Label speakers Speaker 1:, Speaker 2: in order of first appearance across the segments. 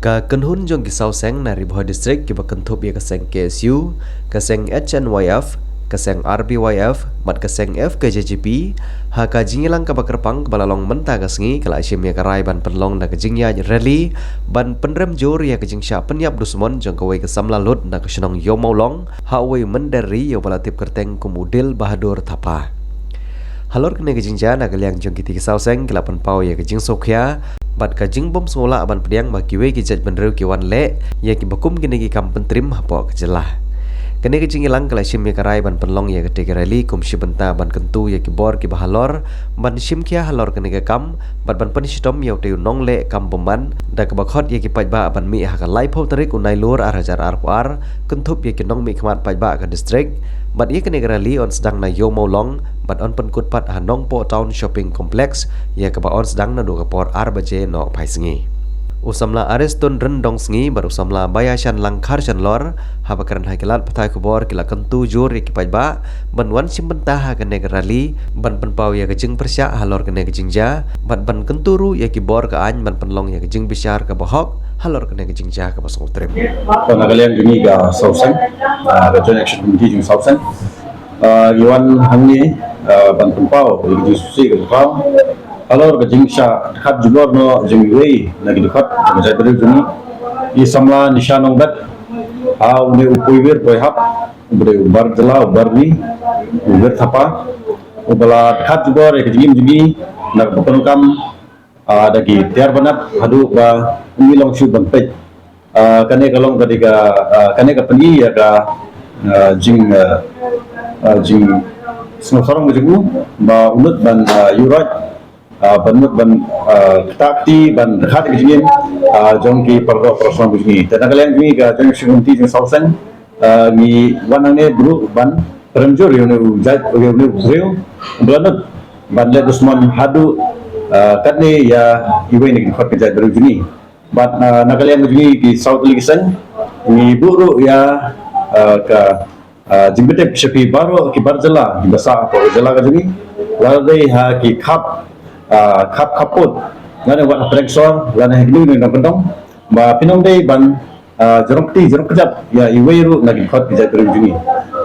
Speaker 1: Ka kenhun jong kisau seng nari Bohol District kiba kentup ya keseng KSU, keseng HNYF, keseng RBYF, mat keseng FKJGP, ha ka jingilang ka bakerpang balalong menta kasngi kala asyim ya karai ban penlong da kejingnya rally ban penrem jor ya kejing sya penyap dusmon jong kawai kesamla lut da kesenong yo maulong ha wei mendari yo balatip kerteng kumudil Bahadur Thapa. Halor kene kejing jana kaliang jong kiti kisau seng kelapan pau ya kejing sokya bat kajing bom semula aban pediang makiwe kijat benrew kiwan le ya ki bakum kini ki kampen trim hapo kejelah kene kejing ilang kala sim ya karai ban penlong ya ketika rally kum benta ban kentu ya ki bor ki bahalor ban sim kia halor kene ke kam bat ban penistom ya teu nong le kam pemban da ke bakhot ya ki pajba ban mi ha ka lai phau tarik unai lur ar hajar ar kentup ya ki nong mi khmat pajba ka district bat ia kene rally on sedang na yo maulong bat on penkut pat hanong po town shopping complex ya ke ba on sedang na do ka por arbaje no pai sengi usamla areston rendong sengi bar usamla bayashan langkar chan lor ha bakaran ha kelat patai kubor kila kentu jor ki pajba ban wan simbenta ha kene rally ban penpau ya kejing persya halor kene kejing ja bat ban kenturu ya ki bor ka an ban penlong ya kejing bisyar ka bahok halor kene kejing ja ka basong trip
Speaker 2: ko nagalian gini ga sausan ga joint action committee jing sausan yuan hangi ban penpau ya kejing susi ka pau halor kejing sya khat jubor no jing wei lagi dekat majai beri juni i samla nishanong dat a une upuiwir poihap bre ubar jela ubar ni uber thapa ubala khat jubor ya kejing jini nak penunkam dagi tiar banat hadu ba umilong shu banpet kane kalong ketika kane ka pendi ya ka jing sorong bejugu ba unut ban yurat banut ban takti ban khat kejingin jongki perdo person begini dan kalian ini ka jong shugunti jing sausan ni wanane bru ban peremjur yone ujat yone uzreu belanut ban le dusman hadu katne ya iwe ni khot kejat baru juni bat nakalian begini di south ligisan ni buru ya ka jimbete sepi baru ki barjala di basa apa jala ka juni ladai ha ki khap kaput ngane wat preksor lana heglu ni napendong ba pinong dei ban jerok kejap ya iwe ru nagi khot kejat baru juni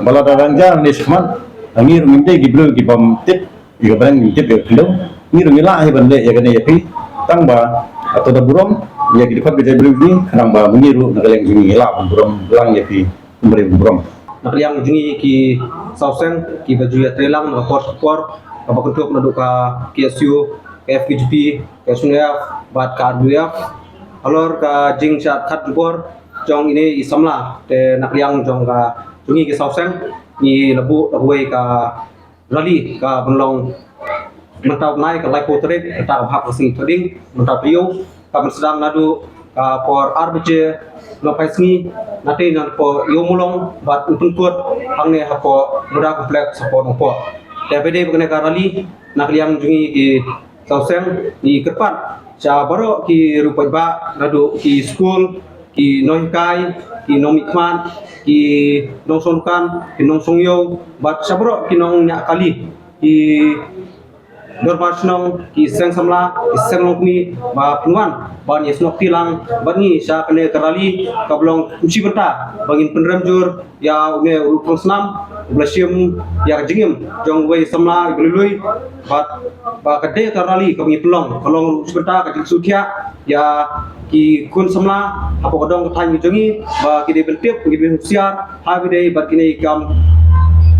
Speaker 2: bala daranja ni seman angir minte gibru ki bom tip iga barang tip ya kilo ni rungila ai bande ya kene yapi tang ba atau da burom ya ki khot kejat baru juni kanang ba mengiru nagaleng juni ila burom lang yapi umbre burom
Speaker 3: nakaliang juni ki sausen ki baju ya trelang rapor apa kentuk naduka KSU FKJP KSUF bat KRBF alor ka jing chat khat bor jong ini isamla te nakliang jong ka jungi ki sausen ni lebu away ka rally ka benlong mentau nai ka lai potret ta hak sing trading mentau piu ka sedang nadu ka por RBJ lopai sengi nanti nan po yo mulong bat untut hangne hapo muda kompleks hapo nopo TPD bukan rally nak liang jungi ki sausen di kerpat ca baro ki rupai ba nadu ki school ki noikai ki nomikman ki nongsonkan ki nongsongyo bat sabro ki nong nya kali ki dorbarsnong ki seng samla ki seng lokmi ba pinwan ban yesnok tilang bangi sa kene karali kablong kunci benta bangin penremjur ya une ulpong senam blasium ya jingim jong wei samla glului bat ba kade karali kami pelong kalong sebentar ka sutia ya ki kun samla apa kodong thang jongi ba ki de beltip ki be husiar ha bi de bat kini kam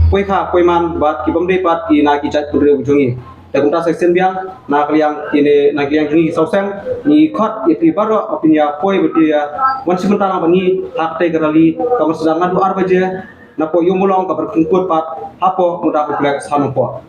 Speaker 3: koi kha koi man bat ki bomde pat ki na ki chat pure jongi Tekunta section biang nak liang ini nak liang jungi sausen ni khot ipi baro apinya poi betia wan sebentar apa ni hak te gerali kamu sedang ngadu arbaje napo yumulong kabar kungkut pat hapo mudah kompleks hanupo